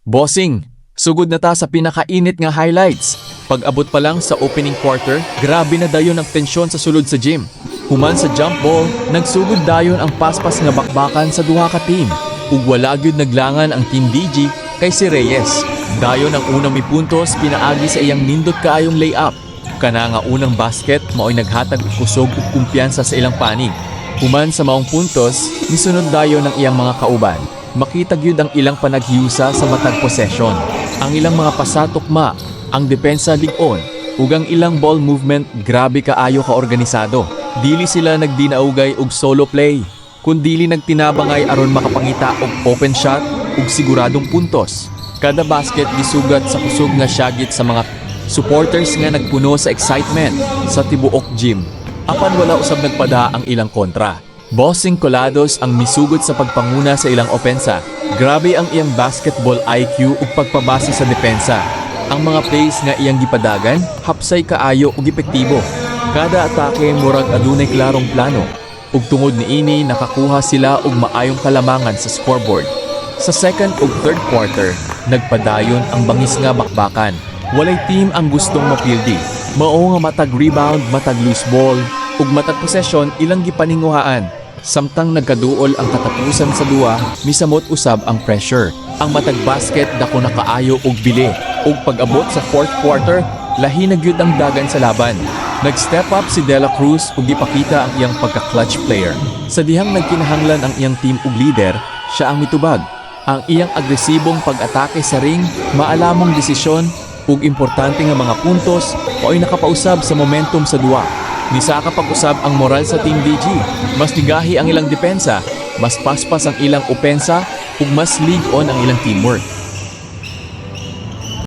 Bossing, sugod na ta sa pinakainit nga highlights. Pag-abot pa lang sa opening quarter, grabe na dayon ang tensyon sa sulod sa gym. Human sa jump ball, nagsugod dayon ang paspas nga bakbakan sa duha ka team. Ug wala gyud naglangan ang Team DG kay si Reyes. Dayon ang unang may puntos pinaagi sa iyang nindot kaayong layup. Kana nga unang basket mao'y naghatag og kusog ug kumpiyansa sa ilang panig. Human sa maong puntos, nisunod dayon ang iyang mga kauban. Makita gyud ang ilang panaghiyusa sa matag possession. Ang ilang mga pasatukma, ang depensa lig-on, ug ang ilang ball movement grabe kaayo ka organisado. Dili sila nagdinaugay og solo play, kundili nagtinabangay aron makapangita og open shot ug siguradong puntos. Kada basket gisugat sa kusog nga syagit sa mga supporters nga nagpuno sa excitement sa tibuok gym. Apan wala usab nagpada ang ilang kontra. Bossing Colados ang misugod sa pagpanguna sa ilang opensa. Grabe ang iyang basketball IQ ug pagpabase sa depensa. Ang mga plays nga iyang gipadagan, hapsay kaayo ug epektibo. Kada atake murag adunay klarong plano. Ug tungod niini nakakuha sila og maayong kalamangan sa scoreboard. Sa second ug third quarter, nagpadayon ang bangis nga bakbakan. Walay team ang gustong mapildi. Mao nga matag rebound, matag loose ball, ug matag possession ilang gipaninguhaan. Samtang nagkaduol ang katapusan sa duwa, misamot usab ang pressure. Ang matag basket dako na kaayo og bili. Ug pag-abot sa fourth quarter, lahi na gyud ang dagan sa laban. Nag-step up si Dela Cruz ug gipakita ang iyang pagka-clutch player. Sa dihang nagkinahanglan ang iyang team ug leader, siya ang mitubag. Ang iyang agresibong pag-atake sa ring, maalamong desisyon ug importante nga mga puntos mao'y nakapausab sa momentum sa duwa. Nisaka pag-usab ang moral sa Team DG. Mas nigahi ang ilang depensa, mas paspas ang ilang opensa, ug mas league on ang ilang teamwork.